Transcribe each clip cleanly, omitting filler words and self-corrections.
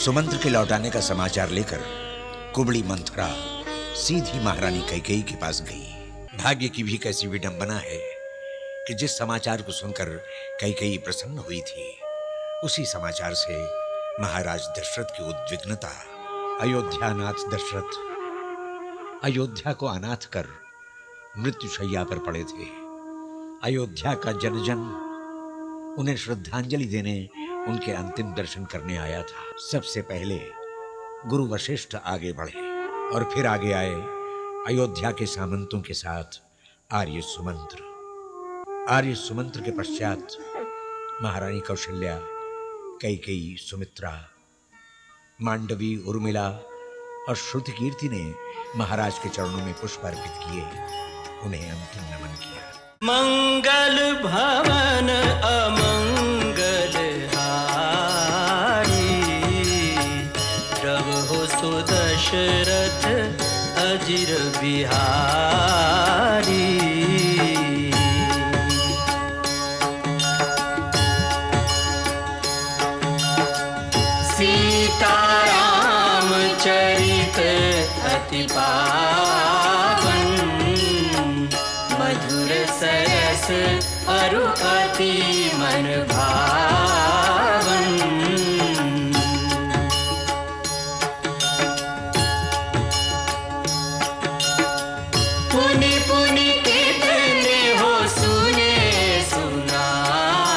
सुमंत्र के लौटाने का समाचार लेकर कुबड़ी मंथरा सीधी महारानी कैकेयी के पास गई। भाग्य की भी कैसी विडंबना है कि जिस समाचार को सुनकर कैकेयी प्रसन्न हुई थी, उसी समाचार से महाराज दशरथ की उद्विग्नता। अयोध्यानाथ दशरथ अयोध्या को अनाथ कर मृत्युशैया पर पड़े थे। अयोध्या का जन उन्हें श्रद्धांजलि देने, उनके अंतिम दर्शन करने आया था। सबसे पहले गुरु वशिष्ठ आगे बढ़े और फिर आगे आए अयोध्या के सामंतों के साथ आर्य सुमंत्र के पश्चात महारानी कौशल्या, कैकेयी, सुमित्रा, मांडवी, उर्मिला और श्रुतिकीर्ति ने महाराज के चरणों में पुष्प अर्पित किए, उन्हें अंतिम नमन किया। मंगल भवन अमंगल हारी, प्रभु सुदशरथ अजिर बिहारी। सीताराम चरित अति पावन, मधुर सरस अरु अति मन भावन। पुनि पुनि कितने हो सुने सुनाए,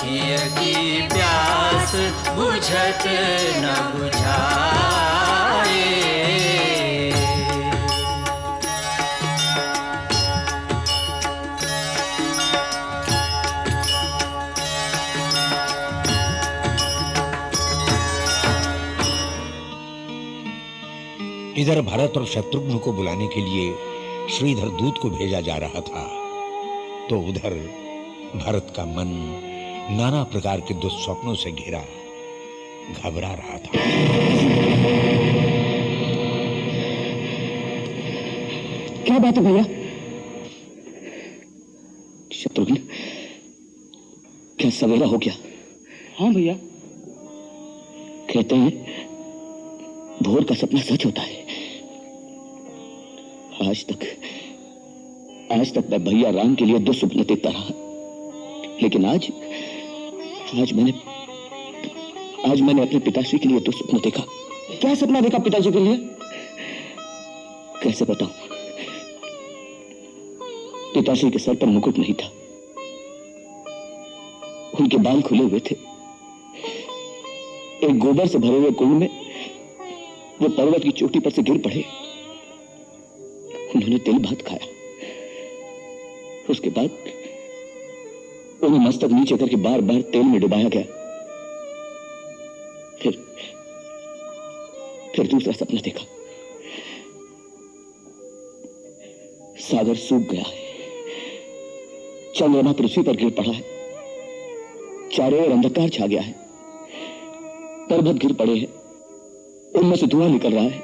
हिय की प्यास बुझत न बुझाए। इधर भरत और शत्रुघ्न को बुलाने के लिए श्रीधर दूत को भेजा जा रहा था, तो उधर भरत का मन नाना प्रकार के दुस्वप्नों से घिरा, घबरा रहा था। क्या बात है भैया? शत्रुघ्न, क्या सवेरा हो गया? हाँ भैया। कहते हैं भोर का सपना सच होता है। आज तक मैं भैया राम के लिए दुस्वप्न देखता रहा, लेकिन आज मैंने अपने पिताश्री के लिए दुस्वप्न देखा। क्या सपना देखा पिताजी के लिए? कैसे बताऊं? पिताश्री के सर पर मुकुट नहीं था, उनके बाल खुले हुए थे। एक गोबर से भरे हुए कुएं में वो पर्वत की चोटी पर से गिर पड़े। उन्होंने तिल भात खाया, उसके बाद उन्हें मस्तक नीचे करके बार बार तेल में डुबाया गया। फिर दूसरा सपना देखा। सागर सूख गया है, चंद्रमा पृथ्वी पर गिर पड़ा है, चारों ओर अंधकार छा गया है, पर्वत गिर पड़े हैं, उनमें से धुआं निकल रहा है,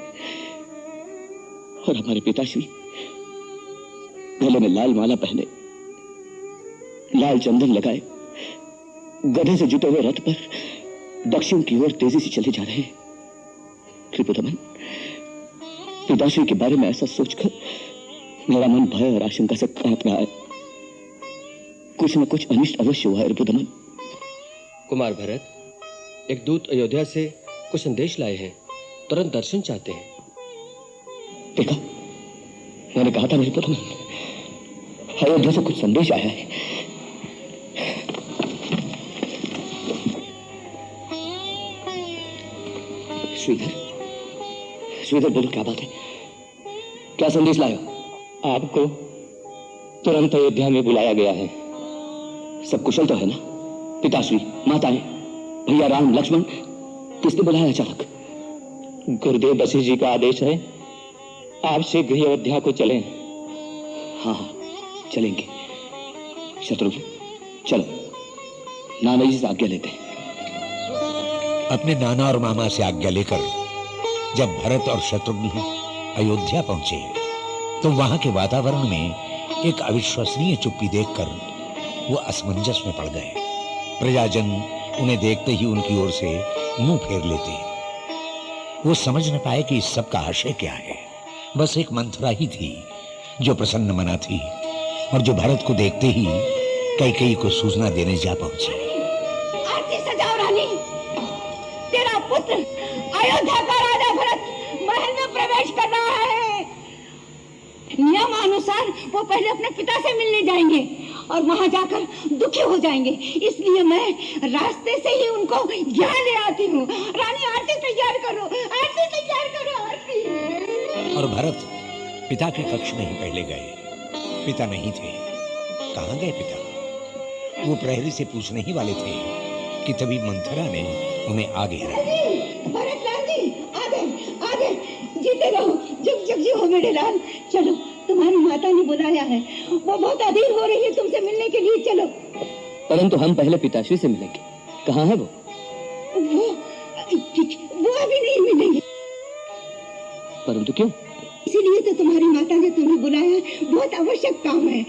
और हमारे पिताश्री गले में लाल माला पहने, लाल चंदन लगाए, गधे से जुटे हुए रथ पर दक्षिण की ओर तेजी से चले जा रहे हैं। त्रिपुदमन, पिताश्री के बारे में ऐसा सोचकर मेरा मन भय और आशंका से कांप रहा है। कुछ न कुछ अनिष्ट अवश्य हुआ है रिपुदमन। कुमार भरत, एक दूत अयोध्या से कुछ संदेश लाए हैं, तुरंत दर्शन चाहते हैं। देखा, मैंने कहा था रिपुदमन, अयोध्या से कुछ संदेश आया है। श्रीधर बोलो, क्या बात है? क्या संदेश लाए हो? आपको तुरंत अयोध्या में बुलाया गया है। सब कुशल तो है ना? पिताश्री, माताएं, भैया राम, लक्ष्मण, किसने बुलाया अचानक? गुरुदेव वशिष्ठ जी का आदेश है, आप शीघ्र ही अयोध्या को चलें। हाँ, चलेंगे। शत्रुघ्न, चलो, नाना जी से आज्ञा लेते हैं। अपने नाना और मामा से आज्ञा लेकर जब भरत और शत्रुघ्न अयोध्या पहुंचे, तो वहां के वातावरण में एक अविश्वसनीय चुप्पी देखकर वो असमंजस में पड़ गए। प्रजाजन उन्हें देखते ही उनकी ओर से मुंह फेर लेते। वो समझ न पाए कि इस सब का आशय क्या है। बस एक मंथरा ही थी जो प्रसन्न मना थी और जो भरत को देखते ही कैकेयी को सूचना देने जा पहुंची। आरती सजाओ रानी, तेरा पुत्र अयोध्या का राजा भरत महल में प्रवेश कर रहा है। नियमानुसार वो पहले अपने पिता से मिलने जाएंगे और वहां जाकर दुखी हो जाएंगे, इसलिए मैं रास्ते से ही उनको यहाँ ले आती हूँ। रानी आरती तैयार करो, आरती तैयार करो, आरती। और भरत पिता के कक्ष में ही पहले गए। पिता नहीं थे। कहाँ गए पिता? वो प्रहरी से पूछने ही वाले थे कि तभी मंथरा ने उन्हें आगे घेरा। भरत लाल जी, आगे आगे, जीते रहो, जुग जुग जी हो मेरे लाल। चलो, तुम्हारी माता ने बुलाया है, वो बहुत अधीर हो रही है तुमसे मिलने के लिए। चलो। परंतु हम पहले पिताश्री से मिलेंगे। कहाँ है वो अभी नहीं मिलेंगे। परंतु क्यों? इसीलिए तो तुम्हारी माता ने तुम्हें बुलाया, बहुत आवश्यक काम है।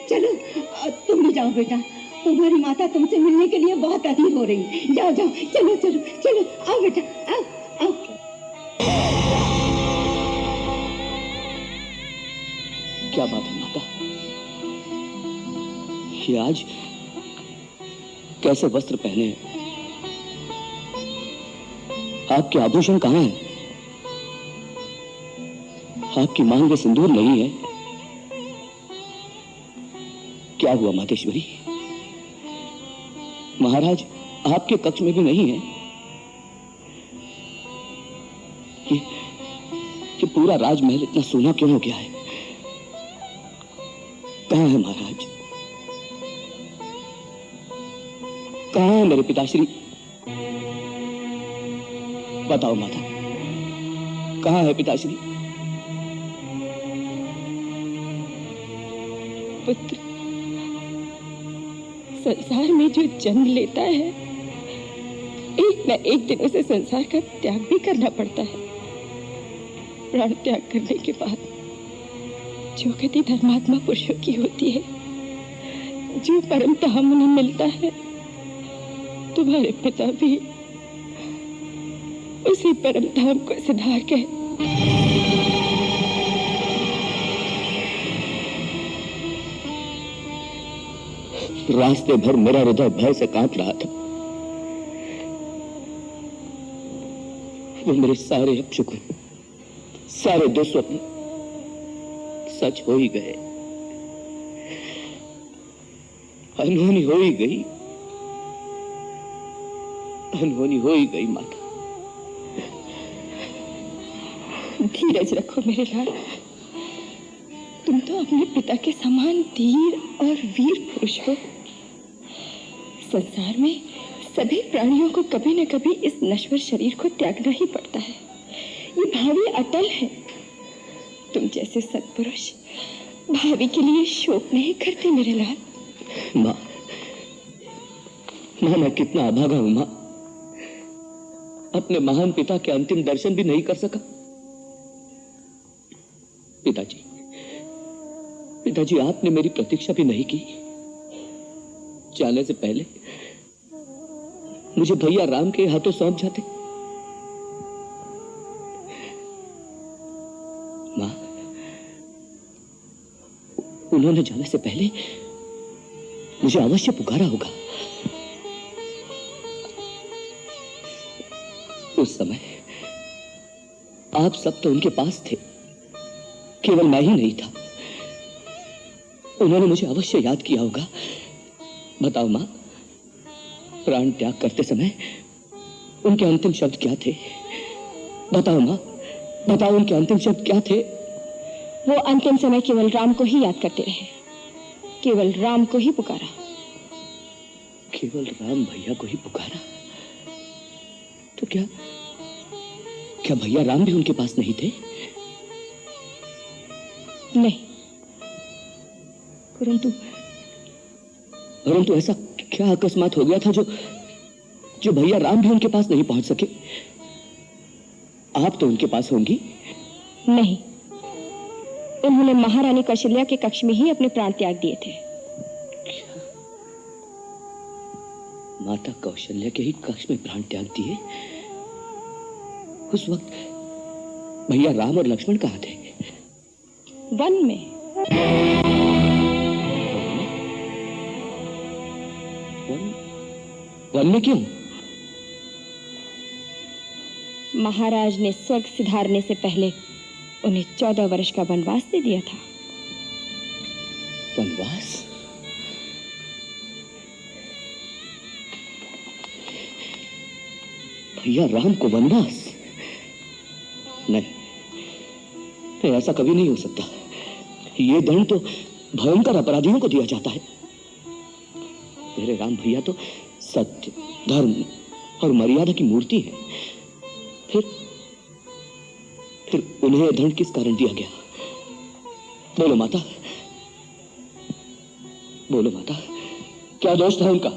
चलो, तुम भी जाओ बेटा, तुम्हारी माता तुमसे मिलने के लिए बहुत अधीर हो रही है। जाओ जाओ, चलो चलो चलो, आओ बेटा, आओ आओ। क्या बात है माता? ये आज कैसे वस्त्र पहने हैं? आपके आभूषण कहाँ हैं? आपकी मांग में सिंदूर नहीं है। क्या हुआ मातेश्वरी? महाराज आपके कक्ष में भी नहीं है। ये पूरा राजमहल इतना सोना क्यों हो गया है? कहाँ है महाराज? कहाँ है मेरे पिताश्री? बताओ माता, कहाँ है पिताश्री? पुत्र, संसार में जो जन्म लेता है, एक न एक दिन उसे संसार का त्याग भी करना पड़ता है। प्राण त्याग करने के बाद जो गति धर्मात्मा पुरुषों की होती है, जो परम धाम उन्हें मिलता है, तुम्हारे पिता भी उसी परम धाम को सिधार गए। रास्ते भर मेरा हृदय भय से कांप रहा था। वो मेरे सारे अपशकुन, सारे दुस्वप्न सच हो ही गए। अनहोनी हो ही गई, अनहोनी हो ही गई माता। धीरज रखो मेरे लाल, तुम तो अपने पिता के समान धीर और वीर पुरुष हो। संसार में सभी प्राणियों को कभी न कभी इस नश्वर शरीर को त्यागना ही पड़ता है। ये भावी अटल है। तुम जैसे सत्पुरुष भावी के लिए शोक नहीं करते मेरे लाल। माँ, मैं कितना अभागा हूं माँ। अपने महान पिता के अंतिम दर्शन भी नहीं कर सका। पिताजी, आपने मेरी प्रतीक्षा भी नहीं की। जाने से पहले मुझे भैया राम के हाथों सौंप जाते। माँ, उन्होंने जाने से पहले मुझे अवश्य पुकारा होगा। उस समय आप सब तो उनके पास थे, केवल मैं ही नहीं था। उन्होंने मुझे अवश्य याद किया होगा। बताओ मां, प्राण त्याग करते समय उनके अंतिम शब्द क्या थे? बताओ मां, बताओ उनके अंतिम शब्द क्या थे? वो अंतिम समय केवल राम को ही याद करते रहे, केवल राम को ही पुकारा। केवल राम भैया को ही पुकारा? तो क्या भैया राम भी उनके पास नहीं थे? नहीं, परंतु ऐसा क्या अकस्मात हो गया था जो भैया राम भी उनके पास नहीं पहुंच सके? आप तो उनके पास होंगी। नहीं, उन्होंने महारानी कौशल्या के कक्ष में ही अपने प्राण त्याग दिए थे। माता कौशल्या के ही कक्ष में प्राण त्याग दिए, उस वक्त भैया राम और लक्ष्मण कहाँ थे? वन में। वन में क्यों? महाराज ने स्वर्ग सिधारने से पहले उन्हें 14 वर्ष का वनवास दे दिया था। वनवास? भैया राम को वनवास? नहीं, ऐसा कभी नहीं हो सकता। ये दंड तो भयंकर अपराधियों को दिया जाता है। मेरे राम भैया तो सत्य, धर्म और मर्यादा की मूर्ति है। फिर उन्हें यह दंड किस कारण दिया गया? बोलो माता, बोलो माता, क्या दोष था उनका?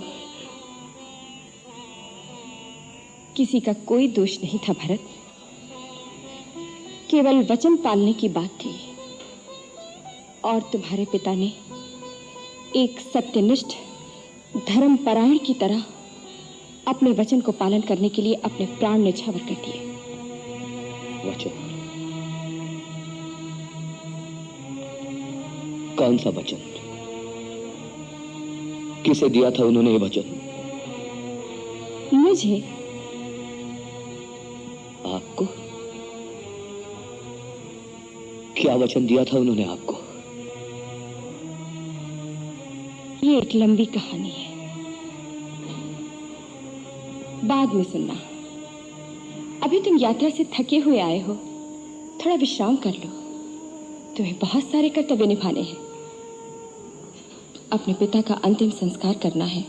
किसी का कोई दोष नहीं था भरत, केवल वचन पालने की बात थी। और तुम्हारे पिता ने एक सत्यनिष्ठ धर्मपरायण की तरह अपने वचन को पालन करने के लिए अपने प्राण न्यौछावर कर दिए। वचन? कौन सा वचन? किसे दिया था उन्होंने ये वचन? मुझे। आपको? क्या वचन दिया था उन्होंने आपको? ये एक लंबी कहानी है, बाद में सुनना। अभी तुम यात्रा से थके हुए आए हो, थोड़ा विश्राम कर लो। तुम्हें बहुत सारे कर्तव्य निभाने हैं। अपने पिता का अंतिम संस्कार करना है,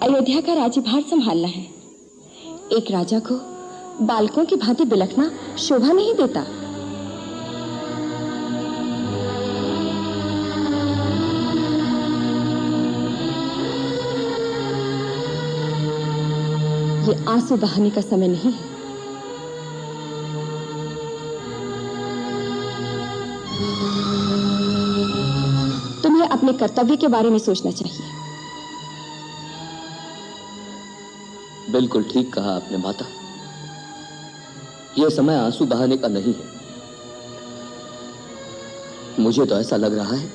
अयोध्या का राज्यभार संभालना है। एक राजा को बालकों की भांति बिलखना शोभा नहीं देता। ये आंसू बहाने का समय नहीं है। तुम्हें अपने कर्तव्य के बारे में सोचना चाहिए। बिल्कुल ठीक कहा आपने माता। यह समय आंसू बहाने का नहीं है। मुझे तो ऐसा लग रहा है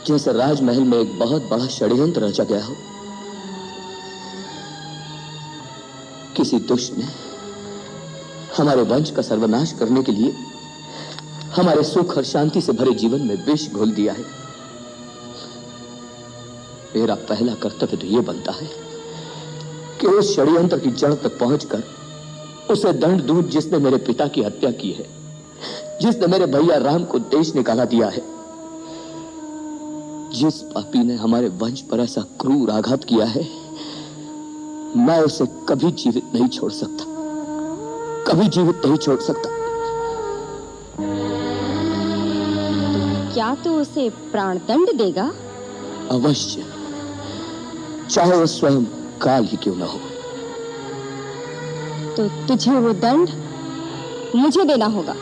जैसे राजमहल में एक बहुत बड़ा षड्यंत्र रचा गया हो। किसी दुष्ट ने हमारे वंश का सर्वनाश करने के लिए हमारे सुख और शांति से भरे जीवन में विष घोल दिया है। मेरा पहला कर्तव्य तो यह बनता है कि उस षड्यंत्र की जड़ तक पहुंचकर उसे दंड दूं जिसने मेरे पिता की हत्या की है, जिसने मेरे भैया राम को देश निकाला दिया है, जिस पापी ने हमारे वंश पर ऐसा क्रूर आघात किया है। मैं उसे कभी जीवित नहीं छोड़ सकता, कभी जीवित नहीं छोड़ सकता। क्या तू उसे प्राण दंड देगा? अवश्य, चाहे वो स्वयं काल ही क्यों ना हो। तो तुझे वो दंड मुझे देना होगा।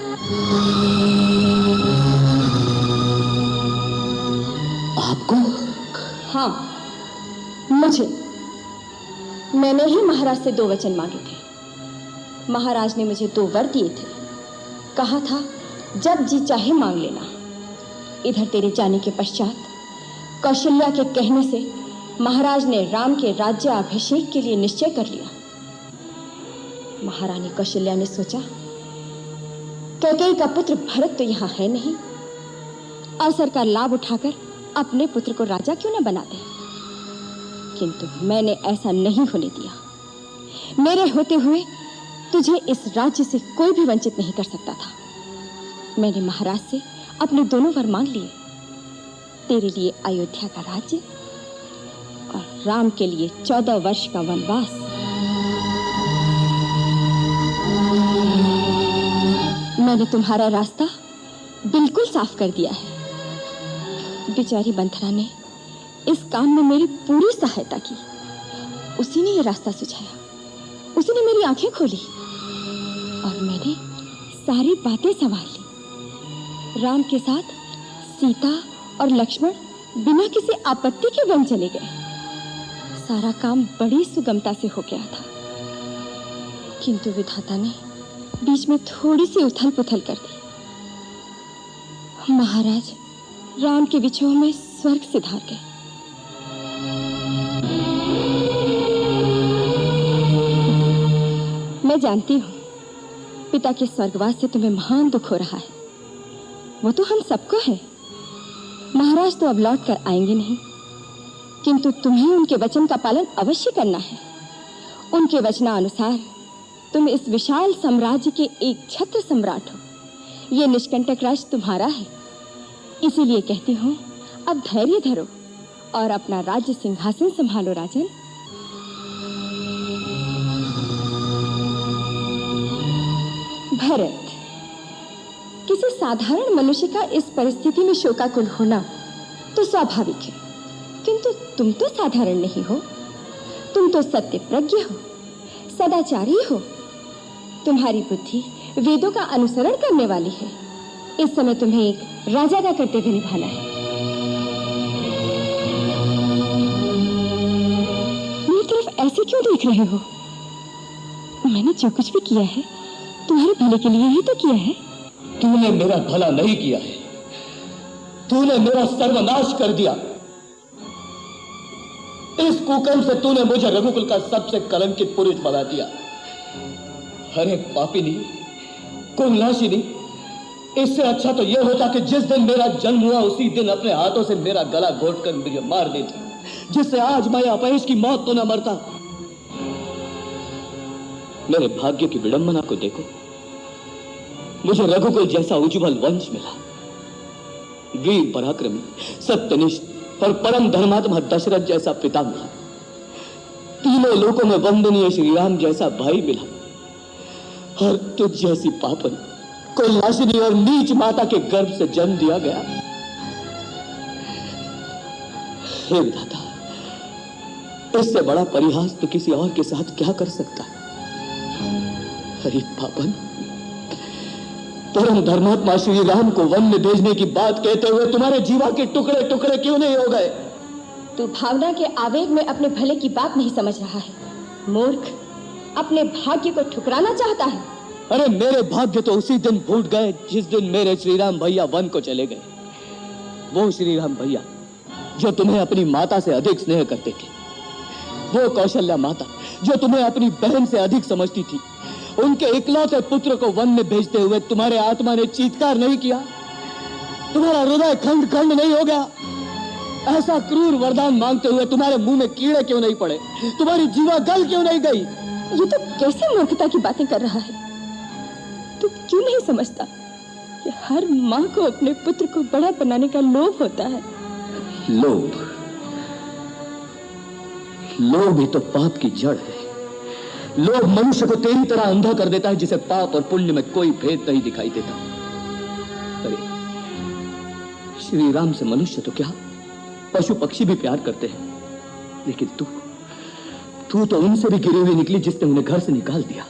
आपको? हाँ, मुझे। मैंने ही महाराज से 2 वचन मांगे थे। महाराज ने मुझे 2 वर दिए थे। कहा था जब जी चाहे मांग लेना। इधर तेरे जाने के पश्चात कौशल्या के कहने से महाराज ने राम के राज्य अभिषेक के लिए निश्चय कर लिया। महारानी कौशल्या ने सोचा कैकेयी का पुत्र भरत तो यहाँ है नहीं, अवसर का लाभ उठाकर अपने पुत्र को राजा क्यों न बना दे। किंतु मैंने ऐसा नहीं होने दिया। मेरे होते हुए तुझे इस राज्य से कोई भी वंचित नहीं कर सकता था। मैंने महाराज से अपने दोनों वर मांग लिए। तेरे लिए अयोध्या का राज्य और राम के लिए 14 वर्ष का वनवास। मैंने तुम्हारा रास्ता बिल्कुल साफ कर दिया है। बेचारी मंथरा ने इस काम में मेरी पूरी सहायता की। उसी ने ये रास्ता सुझाया, उसी ने मेरी आंखें खोली और मैंने सारी बातें संभाल ली। राम के साथ सीता और लक्ष्मण बिना किसी आपत्ति के वन चले गए। सारा काम बड़ी सुगमता से हो गया था, किंतु विधाता ने बीच में थोड़ी सी उथल पुथल कर दी। महाराज राम के विछोह में स्वर्ग सिधार गए। मैं जानती हूँ पिता के स्वर्गवास से तुम्हें महान दुख हो रहा है, वो तो हम सबको है। महाराज तो अब लौट कर आएंगे नहीं, किंतु तुम्हें उनके वचन का पालन अवश्य करना है। उनके वचनानुसार तुम इस विशाल साम्राज्य के एक छत्र सम्राट हो। ये निष्कंटक राज्य तुम्हारा है, इसीलिए कहती हूँ अब धैर्य धरो और अपना राज्य सिंहासन संभालो राजन। भरत, किसी साधारण मनुष्य का इस परिस्थिति में शोकाकुल होना तो स्वाभाविक है, किंतु तुम तो साधारण नहीं हो। तुम तो सत्य प्रज्ञ हो, सदाचारी हो। तुम्हारी बुद्धि वेदों का अनुसरण करने वाली है। इस समय तुम्हें एक राजा का कर्तव्य निभाना है। मेरी तरफ ऐसे क्यों देख रहे हो? मैंने जो कुछ भी किया है तुम्हारे भले के लिए ही तो किया है। तूने मेरा भला नहीं किया है, तूने मेरा सर्वनाश कर दिया। इस कुकर्म से तूने मुझे रघुकुल का सबसे कलंकित पुरुष बना दिया। अरे पापिनी, कुलनाशिनी, इससे अच्छा तो यह होता कि जिस दिन मेरा जन्म हुआ उसी दिन अपने हाथों से मेरा गला घोटकर मुझे मार देती, जिससे आज मैं अपयश की मौत तो न मरता। मेरे भाग्य की विडंबना को देखो, मुझे रघुकुल जैसा उज्ज्वल वंश मिला। वीर पराक्रमी, सत्यनिष्ठ और परम धर्मात्मा दशरथ जैसा पिता मिला। तीनों लोकों में वंदनीय श्री राम जैसा भाई मिला। और तुझ जैसी पापन, कुलनाशिनी और नीच माता के गर्भ से जन्म दिया गया। हे विधाता, इससे बड़ा परिहास तो किसी और के साथ क्या कर सकता है। अरे पापन, परम धर्मात्मा श्री राम को वन में भेजने की बात कहते हुए तुम्हारे जीवा के टुकड़े टुकड़े क्यों नहीं हो गए? तू भावना के आवेग में अपने भले की बात नहीं समझ रहा है। मूर्ख, अपने भाग्य को ठुकराना चाहता है। अरे मेरे भाग्य तो उसी दिन फूट गए जिस दिन मेरे श्री राम भैया वन को चले गए। वो श्री राम भैया जो तुम्हें अपनी माता से अधिक स्नेह करते थे, वो कौशल्या माता जो तुम्हें अपनी बहन से अधिक समझती थी, उनके इकलौते पुत्र को वन में भेजते हुए तुम्हारे आत्मा ने चीत्कार नहीं किया? तुम्हारा हृदय खंड खंड नहीं हो गया? ऐसा क्रूर वरदान मांगते हुए तुम्हारे मुंह में कीड़े क्यों नहीं पड़े? तुम्हारी जीवा गल क्यों नहीं गई? ये तो कैसी मूर्खता की बातें कर रहा है। तू क्यों नहीं समझता कि हर माँ को अपने पुत्र को बड़ा बनाने का लोभ होता है। लोभ? लोभ ही तो पाप की जड़ है। लोभ मनुष्य को तेरी तरह अंधा कर देता है जिसे पाप और पुण्य में कोई भेद नहीं दिखाई देता। अरे श्री राम से मनुष्य तो क्या, पशु पक्षी भी प्यार करते हैं, लेकिन तू तो उनसे भी गिरी हुई निकली जिसने उन्हें घर से निकाल दिया।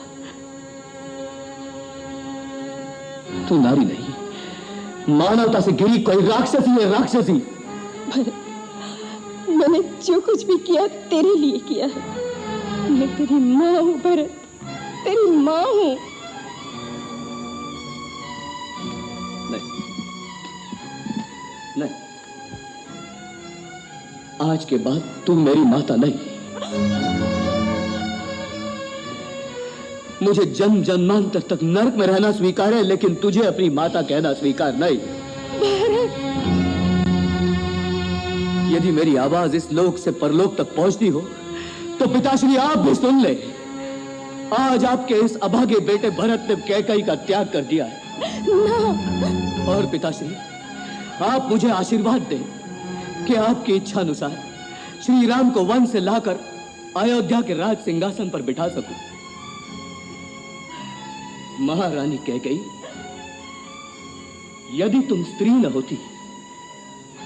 तू नारी नहीं, मानवता से गिरी कोई राक्षसी है, राक्षसी। मैंने जो कुछ भी किया तेरे लिए किया है। मैं तेरी माँ हूँ भरत, तेरी माँ हूँ। नहीं, आज के बाद तू मेरी माता नहीं। मुझे जन्म जन्मांतर तक नरक में रहना स्वीकार है, लेकिन तुझे अपनी माता कहना स्वीकार नहीं। यदि मेरी आवाज इस लोक से परलोक तक पहुंचती हो तो पिताश्री आप भी सुन ले। आज आपके इस अभागे बेटे भरत ने कैकेयी का त्याग कर दिया है। और पिताश्री आप मुझे आशीर्वाद दें कि आपकी इच्छा अनुसार श्री राम को वन से लाकर अयोध्या के राज सिंहासन पर बिठा सकूं। महारानी कैकेयी, यदि तुम स्त्री न होती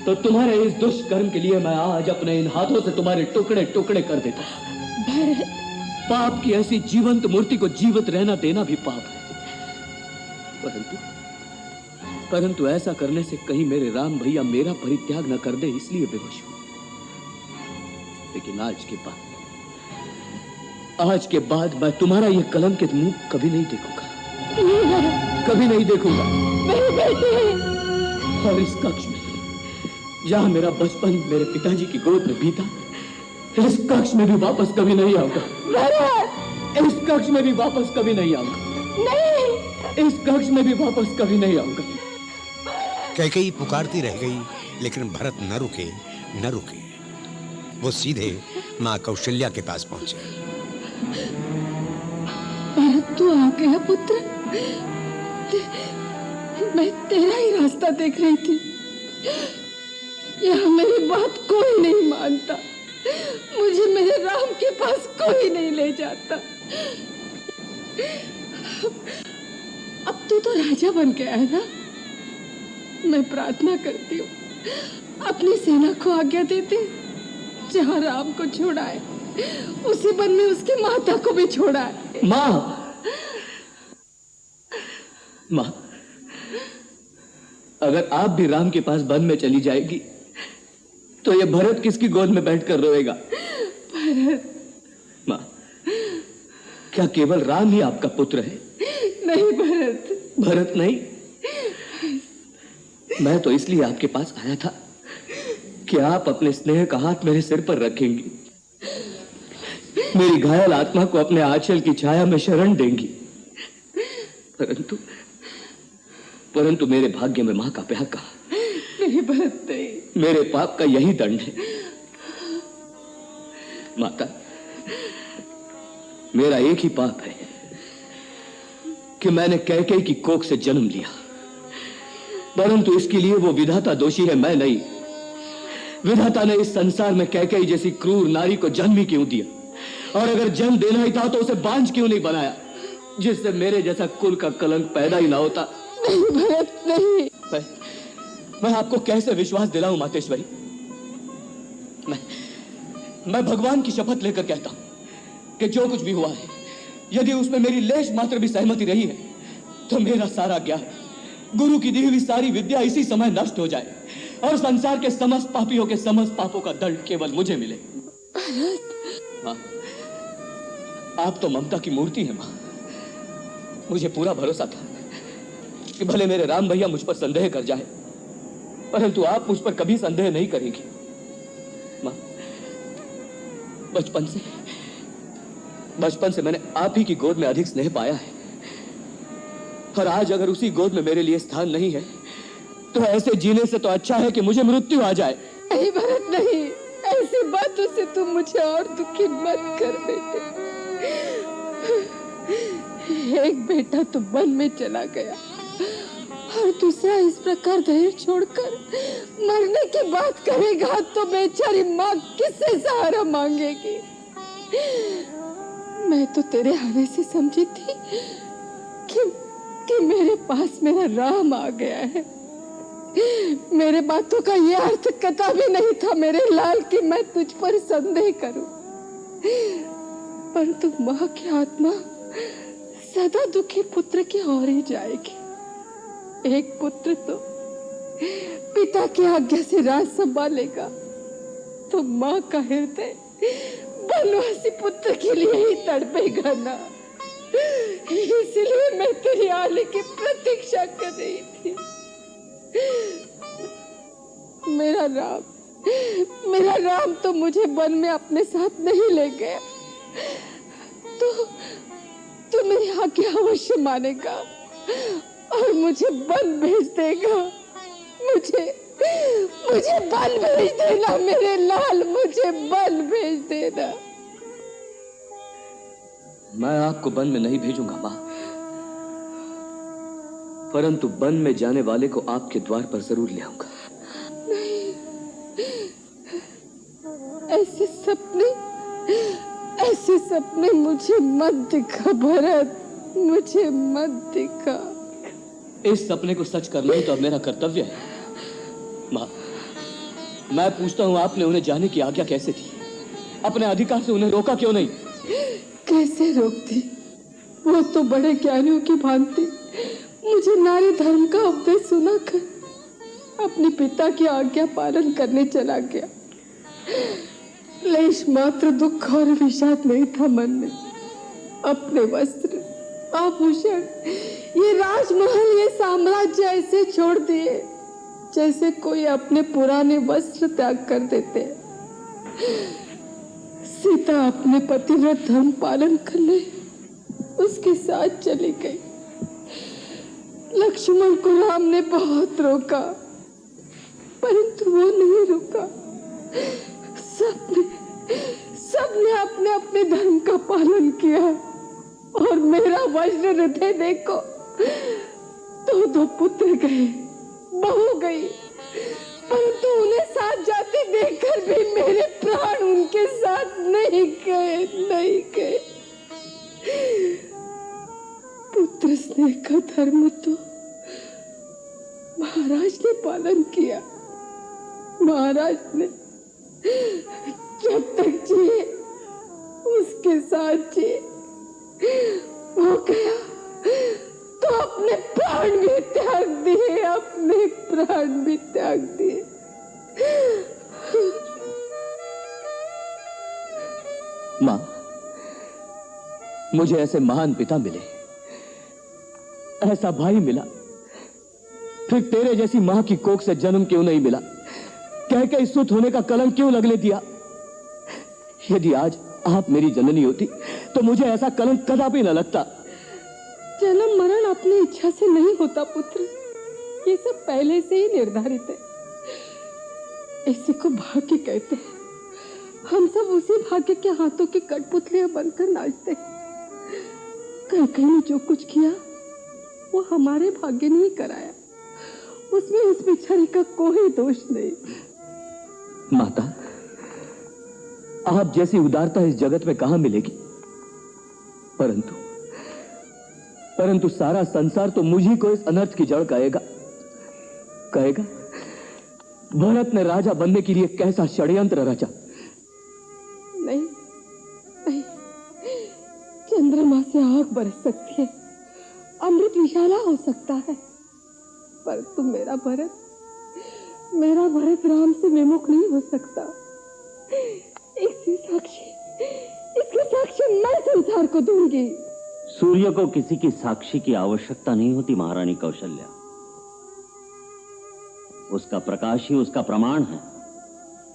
तो तुम्हारे इस दुष्कर्म के लिए मैं आज अपने इन हाथों से तुम्हारे टुकड़े टुकड़े कर देता। पाप की ऐसी जीवंत मूर्ति को जीवित रहना देना भी पाप है। परंतु ऐसा करने से कहीं मेरे राम भैया मेरा परित्याग न कर दे, इसलिए विवश हूं। लेकिन आज के बाद आज के बाद मैं तुम्हारा ये कलंकित मुंह कभी नहीं देखूंगा, कभी नहीं देखूंगा। और इस कक्ष में जहां मेरा बचपन मेरे पिताजी की गोद में बीता, इस कक्ष में भी वापस कभी नहीं आऊंगा। इस कक्ष में भी वापस कभी नहीं आऊंगा। नहीं, इस कक्ष में भी वापस कभी नहीं आऊंगा। कैकेयी पुकारती रह गई, लेकिन भरत न रुके न रुके। वो सीधे माँ कौशल्या के पास पहुंचे। भरत, तू आ गया पुत्र। मैं तेरा ही रास्ता देख रही थी। यहाँ मेरी बात कोई नहीं मानता, मुझे मेरे राम के पास कोई नहीं ले जाता। अब तू तो राजा बन गया है ना। मैं प्रार्थना करती हूँ, अपनी सेना को आज्ञा देते, जहाँ राम को छोड़ाए उसी वन में उसकी माता को भी छोड़ाए। माँ, माँ, अगर आप भी राम के पास वन में चली जाएगी तो ये भरत किसकी गोद में बैठकर रोएगा? भरत। माँ, क्या केवल राम ही आपका पुत्र है? नहीं भरत। भरत नहीं, मैं तो इसलिए आपके पास आया था कि आप अपने स्नेह का हाथ मेरे सिर पर रखेंगी, मेरी घायल आत्मा को अपने आंचल की छाया में शरण देंगी। परंतु मेरे भाग्य में मां का ब्याह कहा। नहीं भरत नहीं, मेरे पाप का यही दंड है। माता, मेरा एक ही पाप है कि मैंने कैकेयी की कोख से जन्म लिया, परंतु इसके लिए वो विधाता दोषी है, मैं नहीं। विधाता ने इस संसार में कैकेयी जैसी क्रूर नारी को जन्म ही क्यों दिया? और अगर जन्म देना ही था तो उसे बांझ क्यों नहीं बनाया, जिससे मेरे जैसा कुल का कलंक पैदा ही ना होता? नहीं भरत नहीं। मैं आपको कैसे विश्वास दिलाऊं मातेश्वरी? मैं भगवान की शपथ लेकर कहता हूं कि जो कुछ भी हुआ है, यदि उसमें मेरी लेश मात्र भी सहमति रही है तो मेरा सारा ज्ञान, गुरु की दी हुई सारी विद्या इसी समय नष्ट हो जाए और संसार के समस्त पापियों के समस्त पापों का दंड केवल मुझे मिले। मां, आप तो ममता की मूर्ति हैं मां। मुझे पूरा भरोसा था कि भले मेरे राम भैया मुझ पर संदेह कर जाए, परंतु आप मुझ पर कभी संदेह नहीं करेंगी। मां, बचपन से मैंने आप ही की गोद में अधिक स्नेह पाया है, और आज अगर उसी गोद में मेरे लिए स्थान नहीं है तो ऐसे जीने से तो अच्छा है कि मुझे मृत्यु आ जाए। नहीं भरत नहीं, ऐसी बातों से तुम मुझे और दुखी मत कर बेटे। एक बेटा तो वन में चला गया और दूसरा इस प्रकार धैर्य छोड़कर मरने की बात करेगा तो बेचारी माँ किससे सहारा मांगेगी? मैं तो तेरे आने से समझी थी कि मेरे पास मेरा राम आ गया है। मेरे बातों का यह अर्थ कतई नहीं था मेरे लाल कि मैं तुझ पर संदेह करूं, परंतु माँ की आत्मा सदा दुखी पुत्र की ओर ही जाएगी। एक पुत्र तो पिता की आज्ञा से राज संभालेगा तो माँ का हृदय वनवासी पुत्र के लिए ही तड़पेगा ना। इसलिए मैं तेरी आने की प्रतीक्षा कर रही थी। मेरा राम तो मुझे वन में अपने साथ नहीं ले गया, तो मेरी आज्ञा अवश्य मानेगा और मुझे वन भेज देगा। मुझे वन भेज देना मेरे लाल, मुझे वन भेज देना। मैं आपको वन में नहीं भेजूंगा मां, परंतु वन में जाने वाले को आपके द्वार पर जरूर ले आऊंगा। नहीं, ऐसे सपने मुझे मत दिखा भरत, मुझे मत दिखा। इस सपने को सच करना ही तो अब मेरा कर्तव्य है। मां, मैं पूछता हूं आपने उन्हें जाने की आज्ञा कैसे थी? अपने अधिकार से उन्हें रोका क्यों नहीं? कैसे रोकती? वो तो बड़े ज्ञानियों की भांति मुझे नारी धर्म का उपदेश सुनाकर अपने पिता की आज्ञा पालन करने चला गया। लेश मात्र दुख और विषाद नहीं था मन में। अपने वस्त्र, आभूषण, ये राजमहल, ये साम्राज्य ऐसे छोड़ दिए जैसे कोई अपने पुराने वस्त्र त्याग कर देते। सीता अपने पतिव्रत धर्म पालन करने उसके साथ चली गई। लक्ष्मण को राम ने बहुत रोका, परंतु वो नहीं रुका। सबने अपने अपने धर्म का पालन किया और मेरा वज्र हृदय देखो, दो पुत्र गए, बहू गई, परंतु उन्हें साथ जाते देखकर भी मेरे प्राण उनके साथ नहीं गए। पुत्र स्नेह का धर्म तो महाराज ने पालन किया। महाराज ने जब तक जिए उसके साथ जिए, वो गया तो अपने प्राण भी त्याग दिए, अपने प्राण भी त्याग दिए। मां, मुझे ऐसे महान पिता मिले, ऐसा भाई मिला, फिर तेरे जैसी मां की कोख से जन्म क्यों नहीं मिला? कह के स्तुत होने का कलंक क्यों लगने दिया? यदि आज आप मेरी जननी होती तो मुझे ऐसा कलंक कदापि न लगता। जन्म मरण अपनी इच्छा से नहीं होता पुत्र, ये सब पहले से ही निर्धारित है। इसी को भाग्य कहते हैं। हम सब उसी भाग्य के हाथों के कठपुतलियां बनकर नाचते हैं। कहीं ने जो कुछ किया वो हमारे भाग्य ने ही कराया, उसमें उस बेचारी का कोई दोष नहीं। माता, आप जैसी उदारता इस जगत में कहां मिलेगी? परंतु सारा संसार तो मुझी को इस अनर्थ की जड़ कहेगा। भरत ने राजा बनने के लिए कैसा षड्यंत्र रचा। नहीं, चंद्रमा से आग बरस सकती है, अमृत विशाला हो सकता है, परंतु मेरा भरत राम से विमुख नहीं हो सकता। इसके साक्षी मैं संसार को दूंगी। सूर्य को किसी की साक्षी की आवश्यकता नहीं होती महारानी कौशल्या, उसका प्रकाश ही उसका प्रमाण है।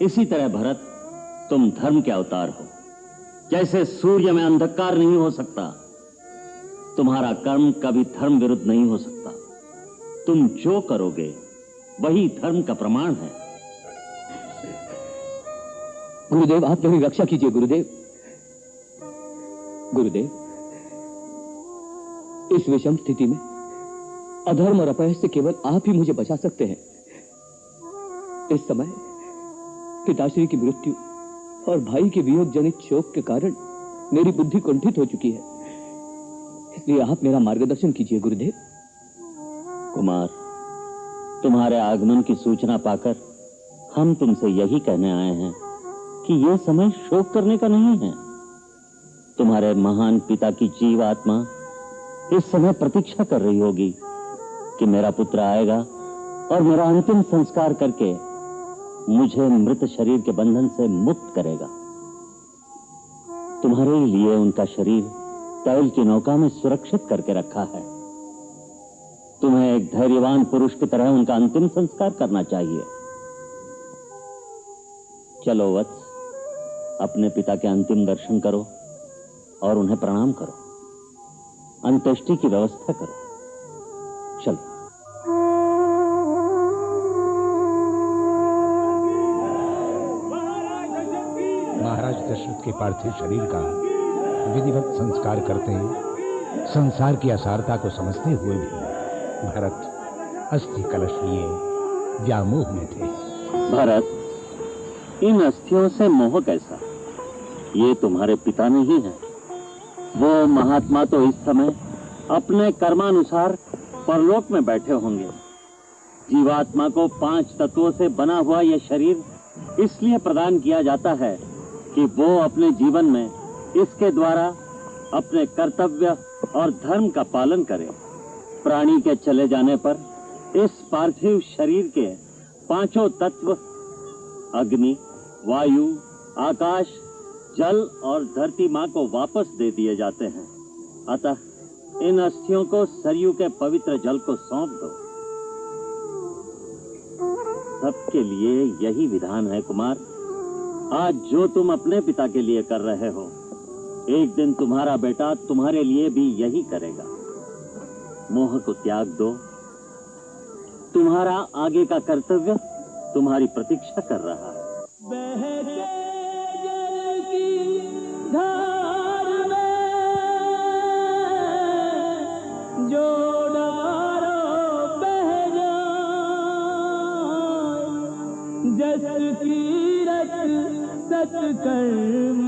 इसी तरह भरत, तुम धर्म के अवतार हो। जैसे सूर्य में अंधकार नहीं हो सकता, तुम्हारा कर्म कभी धर्म विरुद्ध नहीं हो सकता। तुम जो करोगे वही धर्म का प्रमाण है। गुरुदेव, आप मेरी रक्षा कीजिए। गुरुदेव, इस विषम स्थिति में अधर्म और अपयश से केवल आप ही मुझे बचा सकते हैं। इस समय पिताश्री की मृत्यु और भाई के वियोग जनित शोक के कारण मेरी बुद्धि कुंठित हो चुकी है, इसलिए आप मेरा मार्गदर्शन कीजिए गुरुदेव। कुमार, तुम्हारे आगमन की सूचना पाकर हम तुमसे यही कहने आए हैं कि यह समय शोक करने का नहीं है। तुम्हारे महान पिता की जीव आत्मा इस समय प्रतीक्षा कर रही होगी कि मेरा पुत्र आएगा और मेरा अंतिम संस्कार करके मुझे मृत शरीर के बंधन से मुक्त करेगा। तुम्हारे लिए उनका शरीर तैल की नौका में सुरक्षित करके रखा है। तुम्हें एक धैर्यवान पुरुष की तरह उनका अंतिम संस्कार करना चाहिए। चलो वत्स, अपने पिता के अंतिम दर्शन करो और उन्हें प्रणाम करो, अंत्येष्टि की व्यवस्था करो। चलो। महाराज दशरथ के पार्थिव शरीर का विधिवत संस्कार करते हैं। संसार की असारता को समझते हुए भी भरत अस्थि कलश लिए व्यामोह में थे। भरत, इन अस्थियों से मोह कैसा? ये तुम्हारे पिता नहीं है। वो महात्मा तो इस समय अपने कर्मानुसार परलोक में बैठे होंगे। जीवात्मा को 5 तत्वों से बना हुआ यह शरीर इसलिए प्रदान किया जाता है कि वो अपने जीवन में इसके द्वारा अपने कर्तव्य और धर्म का पालन करे। प्राणी के चले जाने पर इस पार्थिव शरीर के 5 तत्व अग्नि, वायु, आकाश, जल और धरती माँ को वापस दे दिए जाते हैं। अतः इन अस्थियों को सरयू के पवित्र जल को सौंप दो। सबके लिए यही विधान है कुमार। आज जो तुम अपने पिता के लिए कर रहे हो, एक दिन तुम्हारा बेटा तुम्हारे लिए भी यही करेगा। मोह को त्याग दो। तुम्हारा आगे का कर्तव्य तुम्हारी प्रतीक्षा कर रहा है। बहते जल की धार में जो डगारो बह जाए, जस कीरत सत कर्म